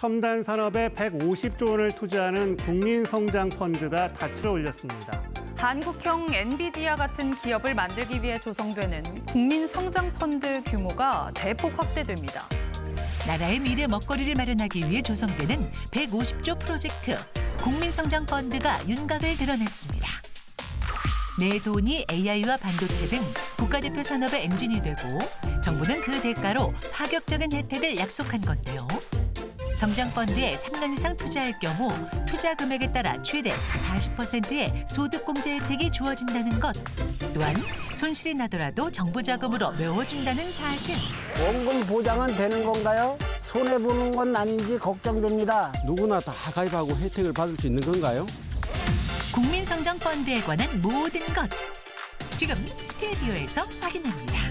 첨단 산업에 150조 원을 투자하는 국민성장펀드가 닻을 올렸습니다. 한국형 엔비디아 같은 기업을 만들기 위해 조성되는 국민성장펀드 규모가 대폭 확대됩니다. 나라의 미래 먹거리를 마련하기 위해 조성되는 150조 프로젝트 국민성장펀드가 윤곽을 드러냈습니다. 내 돈이 AI와 반도체 등 국가대표 산업의 엔진이 되고 정부는 그 대가로 파격적인 혜택을 약속한 건데요. 성장펀드에 3년 이상 투자할 경우 투자 금액에 따라 최대 40%의 소득공제 혜택이 주어진다는 것. 또한 손실이 나더라도 정부 자금으로 메워준다는 사실. 원금 보장은 되는 건가요? 손해보는 건 아닌지 걱정됩니다. 누구나 다 가입하고 혜택을 받을 수 있는 건가요? 국민성장펀드에 관한 모든 것. 지금 스튜디오에서 확인합니다.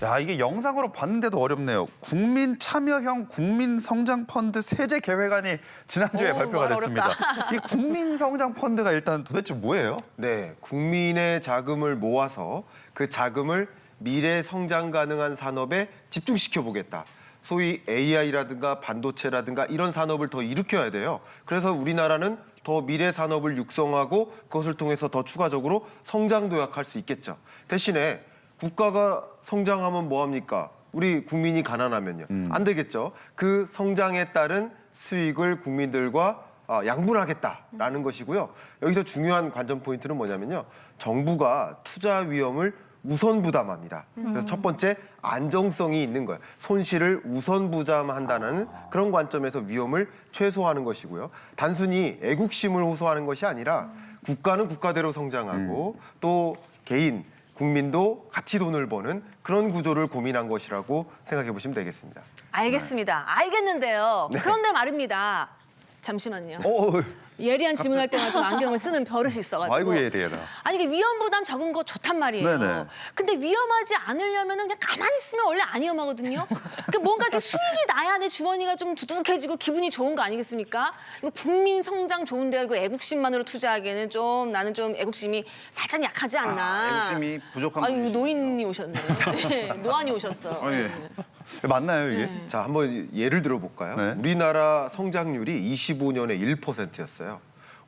야, 이게 영상으로 봤는데도 어렵네요. 국민 참여형 국민성장펀드 세제 계획안이 지난주에 발표가 됐습니다. 이 국민성장펀드가 일단 도대체 뭐예요? 네, 국민의 자금을 모아서 그 자금을 미래 성장 가능한 산업에 집중시켜 보겠다. 소위 AI라든가 반도체라든가 이런 산업을 더 일으켜야 돼요. 그래서 우리나라는 더 미래 산업을 육성하고 그것을 통해서 더 추가적으로 성장 도약할 수 있겠죠. 대신에 국가가 성장하면 뭐합니까? 우리 국민이 가난하면요. 안 되겠죠. 그 성장에 따른 수익을 국민들과 양분하겠다라는 것이고요. 여기서 중요한 관전 포인트는 뭐냐면요. 정부가 투자 위험을 우선 부담합니다. 그래서 첫 번째, 안정성이 있는 거예요. 손실을 우선 부담한다는 그런 관점에서 위험을 최소화하는 것이고요. 단순히 애국심을 호소하는 것이 아니라 국가는 국가대로 성장하고 또 개인, 국민도 같이 돈을 버는 그런 구조를 고민한 것이라고 생각해 보시면 되겠습니다. 알겠습니다. 알겠는데요. 그런데 말입니다. 잠시만요. 예리한 질문할 때만 좀 안경을 쓰는 버릇이 있어가지고. 아이고, 예리해라. 아니 이게 위험 부담 적은 거 좋단 말이에요. 네네. 근데 위험하지 않으려면 그냥 가만히 있으면 원래 안 위험하거든요. 그러니까 뭔가 이렇게 수익이 나야 내 주머니가 좀 두둑해지고 기분이 좋은 거 아니겠습니까? 이거 국민 성장 좋은데요. 이거 애국심만으로 투자하기에는 좀 나는 좀 애국심이 살짝 약하지 않나. 애국심이 부족한 아유 분이시죠. 노인이 오셨네요. 네, 노안이 오셨어. 예. 맞나요, 이게? 자, 한번 예를 들어볼까요? 네. 우리나라 성장률이 25년에 1%였어요.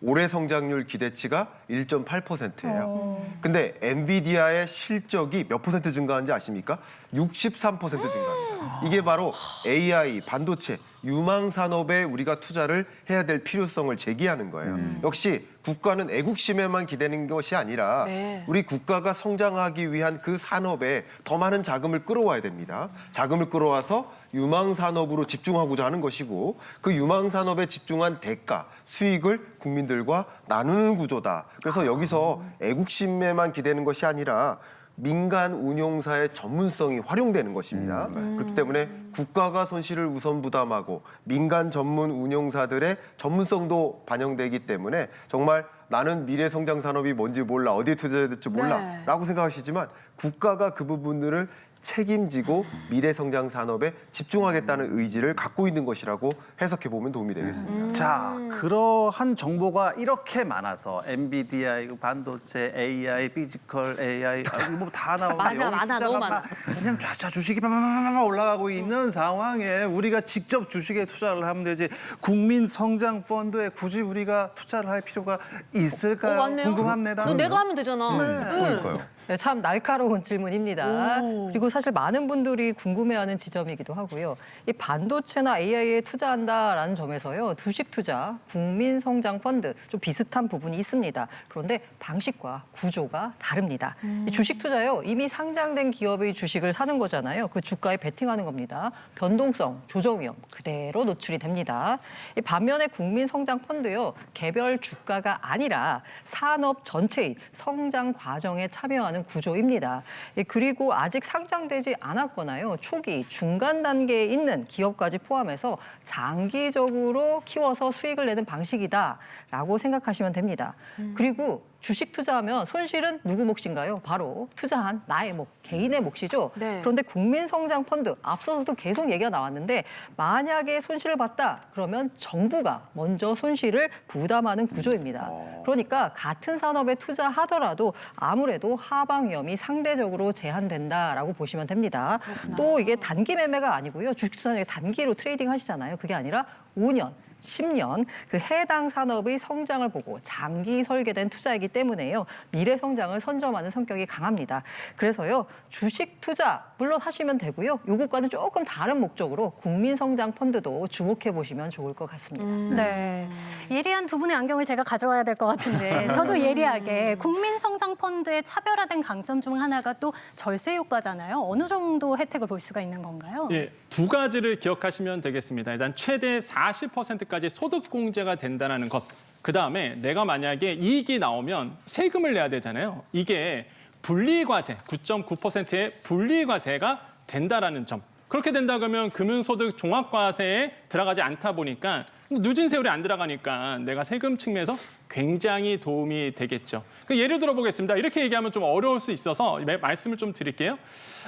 올해 성장률 기대치가 1.8%예요. 근데 엔비디아의 실적이 몇 퍼센트 증가한지 아십니까? 63% 증가합니다. 이게 바로 AI, 반도체, 유망 산업에 우리가 투자를 해야 될 필요성을 제기하는 거예요. 역시 국가는 애국심에만 기대는 것이 아니라 네. 우리 국가가 성장하기 위한 그 산업에 더 많은 자금을 끌어와야 됩니다. 자금을 끌어와서 유망 산업으로 집중하고자 하는 것이고 그 유망 산업에 집중한 대가, 수익을 국민들과 나누는 구조다. 그래서 여기서 애국심에만 기대는 것이 아니라 민간 운용사의 전문성이 활용되는 것입니다. 그렇기 때문에 국가가 손실을 우선 부담하고 민간 전문 운용사들의 전문성도 반영되기 때문에 정말 나는 미래 성장 산업이 뭔지 몰라, 어디에 투자해야 될지 몰라 네. 라고 생각하시지만 국가가 그 부분들을 책임지고 미래 성장 산업에 집중하겠다는 의지를 갖고 있는 것이라고 해석해 보면 도움이 되겠습니다. 자, 그러한 정보가 이렇게 많아서 엔비디아, 반도체, AI, 피지컬 AI 뭐 다 나오는데 많아, 너무 많아. 그냥 좌좌 주식이 막 올라가고 있는 상황에 우리가 직접 주식에 투자를 하면 되지 국민 성장 펀드에 굳이 우리가 투자를 할 필요가 있을까요? 맞네요. 궁금합니다. 그럼 내가 하면 되잖아. 그러니까요. 네, 참 날카로운 질문입니다. 그리고 사실 많은 분들이 궁금해하는 지점이기도 하고요. 이 반도체나 AI에 투자한다라는 점에서요. 주식 투자, 국민 성장 펀드 좀 비슷한 부분이 있습니다. 그런데 방식과 구조가 다릅니다. 이 주식 투자요. 이미 상장된 기업의 주식을 사는 거잖아요. 그 주가에 베팅하는 겁니다. 변동성, 조정 위험 그대로 노출이 됩니다. 이 반면에 국민 성장 펀드요. 개별 주가가 아니라 산업 전체의 성장 과정에 참여하는 구조입니다. 그리고 아직 상장되지 않았거나요. 초기, 중간 단계에 있는 기업까지 포함해서 장기적으로 키워서 수익을 내는 방식이다라고 생각하시면 됩니다. 그리고 주식 투자하면 손실은 누구 몫인가요? 바로 투자한 나의 몫, 개인의 몫이죠. 네. 그런데 국민성장펀드 앞서서도 계속 얘기가 나왔는데 만약에 손실을 봤다 그러면 정부가 먼저 손실을 부담하는 구조입니다. 그러니까 같은 산업에 투자하더라도 아무래도 하방 위험이 상대적으로 제한된다라고 보시면 됩니다. 또 이게 단기 매매가 아니고요. 주식 투자는 단기로 트레이딩 하시잖아요. 그게 아니라 5년. 10년 그 해당 산업의 성장을 보고 장기 설계된 투자이기 때문에요. 미래 성장을 선점하는 성격이 강합니다. 그래서요. 주식 투자 물론 하시면 되고요. 요것과는 조금 다른 목적으로 국민성장 펀드도 주목해 보시면 좋을 것 같습니다. 네. 예리한 두 분의 안경을 제가 가져와야 될 것 같은데 저도 예리하게 국민성장펀드의 차별화된 강점 중 하나가 또 절세 효과잖아요. 어느 정도 혜택을 볼 수가 있는 건가요? 예, 두 가지를 기억하시면 되겠습니다. 일단 최대 40%까지 소득 공제가 된다는 것. 그다음에 내가 만약에 이익이 나오면 세금을 내야 되잖아요. 이게 분리과세, 9.9%의 분리과세가 된다라는 점. 그렇게 된다 그러면 금융소득 종합과세에 들어가지 않다 보니까 늦은 세월이 안 들어가니까 내가 세금 측면에서 굉장히 도움이 되겠죠. 예를 들어 보겠습니다. 이렇게 얘기하면 좀 어려울 수 있어서 말씀을 좀 드릴게요.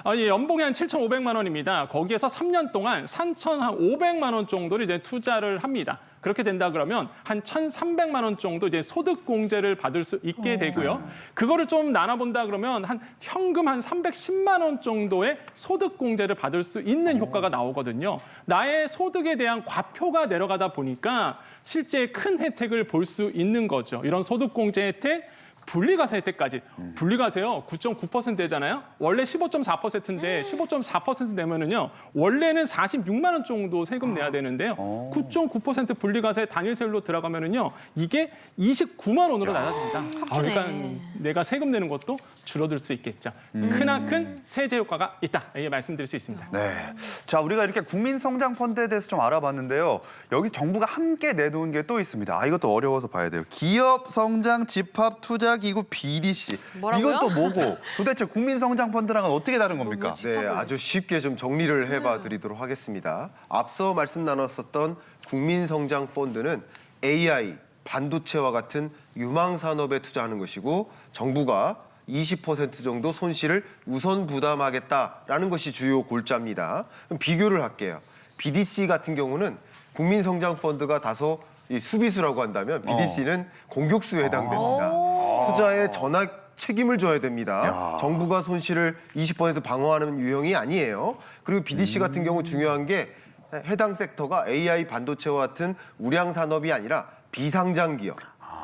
연봉이 한 7,500만 원입니다. 거기에서 3년 동안 3,500만 원 정도를 이제 투자를 합니다. 그렇게 된다 그러면 한 1,300만 원 정도 이제 소득 공제를 받을 수 있게 되고요. 그거를 좀 나눠본다 그러면 한 현금 한 310만 원 정도의 소득 공제를 받을 수 있는 효과가 나오거든요. 나의 소득에 대한 과표가 내려가다 보니까 실제 큰 혜택을 볼 수 있는 거죠. 이런 소득 공제 혜택, 분리과세 혜택까지. 분리과세요 9.9%잖아요. 원래 15.4%인데 15.4% 내면은요. 원래는 46만 원 정도 세금 내야 되는데요. 9.9% 분리과세 단일 세율로 들어가면은요. 이게 29만 원으로 낮아집니다. 그러니까 내가 세금 내는 것도 줄어들 수 있겠죠. 크나큰 세제 효과가 있다. 이렇게 말씀드릴 수 있습니다. 네. 자, 우리가 이렇게 국민성장펀드에 대해서 좀 알아봤는데요. 여기 정부가 함께 내놓은 게 또 있습니다. 이것도 어려워서 봐야 돼요. 기업성장집합투자기구 BDC. 뭐라고요? 이건 또 뭐고 도대체 국민성장펀드랑은 어떻게 다른 겁니까? 네, 아주 쉽게 좀 정리를 해봐 드리도록 하겠습니다. 앞서 말씀 나눴었던 국민성장펀드는 AI, 반도체와 같은 유망 산업에 투자하는 것이고 정부가 20% 정도 손실을 우선 부담하겠다라는 것이 주요 골자입니다. 그럼 비교를 할게요. BDC 같은 경우는 국민성장펀드가 다소 이 수비수라고 한다면 BDC는 공격수에 해당됩니다. 투자에 전액 책임을 져야 됩니다. 정부가 손실을 20% 방어하는 유형이 아니에요. 그리고 BDC 같은 경우 중요한 게 해당 섹터가 AI 반도체와 같은 우량 산업이 아니라 비상장 기업,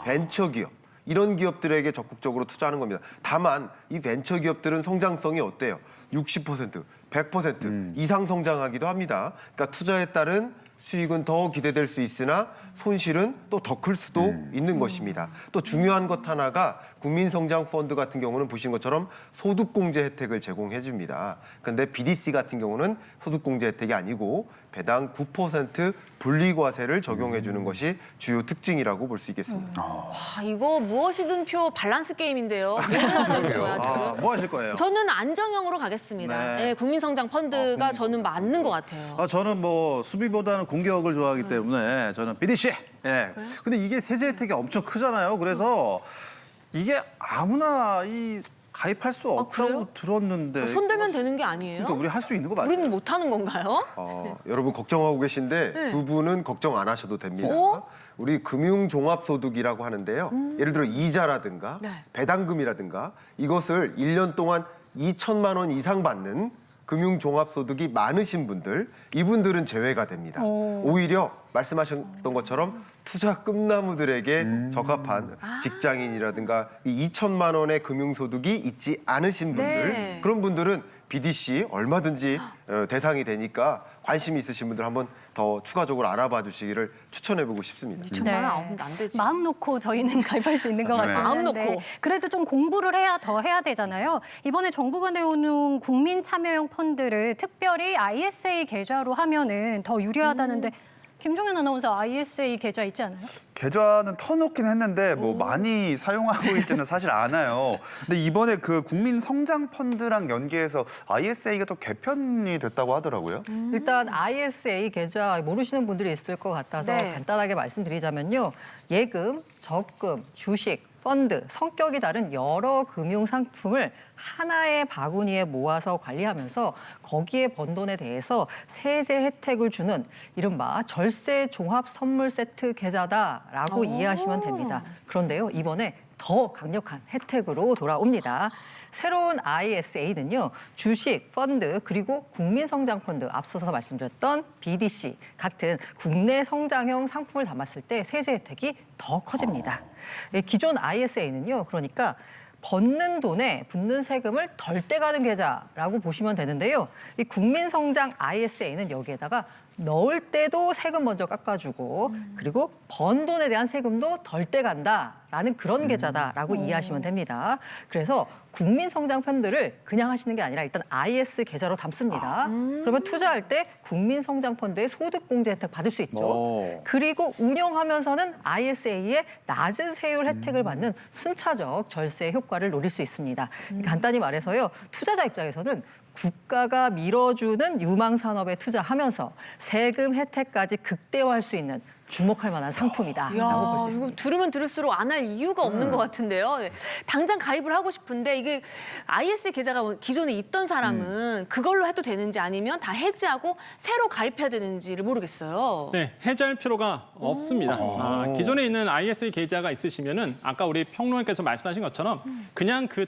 벤처 기업 이런 기업들에게 적극적으로 투자하는 겁니다. 다만 이 벤처 기업들은 성장성이 어때요? 60%, 100% 이상 성장하기도 합니다. 그러니까 투자에 따른 수익은 더 기대될 수 있으나 손실은 또 더 클 수도 있는 것입니다. 또 중요한 것 하나가 국민성장펀드 같은 경우는 보신 것처럼 소득공제 혜택을 제공해 줍니다. 그런데 BDC 같은 경우는 소득공제 혜택이 아니고 배당 9% 분리과세를 적용해 주는 것이 주요 특징이라고 볼 수 있겠습니다. 이거 무엇이든 표 밸런스 게임인데요. 뭐 하실 거예요? 저는 안정형으로 가겠습니다. 네. 국민성장 펀드가 저는 맞는 것 같아요. 저는 뭐 수비보다는 공격을 좋아하기 때문에 저는 BDC. 예. 근데 이게 세제 혜택이 엄청 크잖아요. 그래서 이게 아무나 이 가입할 수 없다고 그래요? 들었는데. 손대면 되는 게 아니에요? 그러니까 우리 할 수 있는 거 맞아요? 우리는 못하는 건가요? 여러분 걱정하고 계신데 두 분은 걱정 안 하셔도 됩니다. 우리 금융종합소득이라고 하는데요. 예를 들어 이자라든가 배당금이라든가 이것을 1년 동안 2천만 원 이상 받는 금융종합소득이 많으신 분들, 이분들은 제외가 됩니다. 오히려 말씀하셨던 것처럼 투자 꿈나무들에게 적합한 직장인이라든가 이 2천만 원의 금융소득이 있지 않으신 분들, 그런 분들은 BDC 얼마든지 대상이 되니까 관심 있으신 분들 한번 더 추가적으로 알아봐 주시기를 추천해보고 싶습니다. 2천만 원 안 되지. 마음 놓고 저희는 가입할 수 있는 것 같긴 마음 한데 놓고. 그래도 좀 공부를 해야 되잖아요. 이번에 정부가 내오는 국민 참여형 펀드를 특별히 ISA 계좌로 하면은 더 유리하다는데 김종현 아나운서 ISA 계좌 있지 않아요? 계좌는 터놓긴 했는데 뭐 많이 사용하고 있지는 사실 않아요. 근데 이번에 그 국민성장펀드랑 연계해서 ISA가 또 개편이 됐다고 하더라고요. 일단 ISA 계좌 모르시는 분들이 있을 것 같아서 네. 간단하게 말씀드리자면요. 예금, 적금, 주식, 펀드, 성격이 다른 여러 금융 상품을 하나의 바구니에 모아서 관리하면서 거기에 번 돈에 대해서 세제 혜택을 주는 이른바 절세 종합 선물 세트 계좌다라고 이해하시면 됩니다. 그런데요, 이번에 더 강력한 혜택으로 돌아옵니다. 새로운 ISA는요, 주식, 펀드, 그리고 국민성장펀드, 앞서서 말씀드렸던 BDC 같은 국내 성장형 상품을 담았을 때 세제 혜택이 더 커집니다. 기존 ISA는요, 그러니까 벗는 돈에 붙는 세금을 덜 떼가는 계좌라고 보시면 되는데요. 이 국민성장 ISA는 여기에다가 넣을 때도 세금 먼저 깎아주고 그리고 번 돈에 대한 세금도 덜 떼간다라는 그런 계좌다라고 이해하시면 됩니다. 그래서 국민성장 펀드를 그냥 하시는 게 아니라 일단 IS 계좌로 담습니다. 그러면 투자할 때 국민성장펀드의 소득공제 혜택 받을 수 있죠. 그리고 운영하면서는 ISA의 낮은 세율 혜택을 받는 순차적 절세 효과를 노릴 수 있습니다. 간단히 말해서요, 투자자 입장에서는 국가가 밀어주는 유망 산업에 투자하면서 세금 혜택까지 극대화할 수 있는 주목할 만한 상품이다라고 볼 수 있습니다. 들으면 들을수록 안 할 이유가 없는 것 같은데요. 네. 당장 가입을 하고 싶은데 이게 IS 계좌가 기존에 있던 사람은 그걸로 해도 되는지 아니면 다 해지하고 새로 가입해야 되는지를 모르겠어요. 네, 해지할 필요가 없습니다. 기존에 있는 ISA 계좌가 있으시면은 아까 우리 평론가께서 말씀하신 것처럼 그냥 그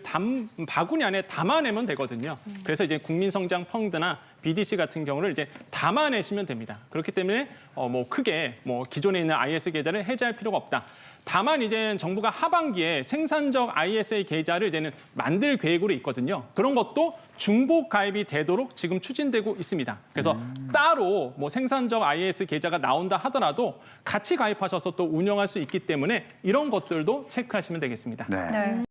바구니 안에 담아내면 되거든요. 그래서 이제 국민성장 펀드나 BDC 같은 경우를 이제 담아내시면 됩니다. 그렇기 때문에 크게 기존에 있는 IS 계좌를 해지할 필요가 없다. 다만 이제 정부가 하반기에 생산적 ISA 계좌를 이제는 만들 계획으로 있거든요. 그런 것도 중복 가입이 되도록 지금 추진되고 있습니다. 그래서 따로 생산적 IS 계좌가 나온다 하더라도 같이 가입하셔서 또 운영할 수 있기 때문에 이런 것들도 체크하시면 되겠습니다. 네.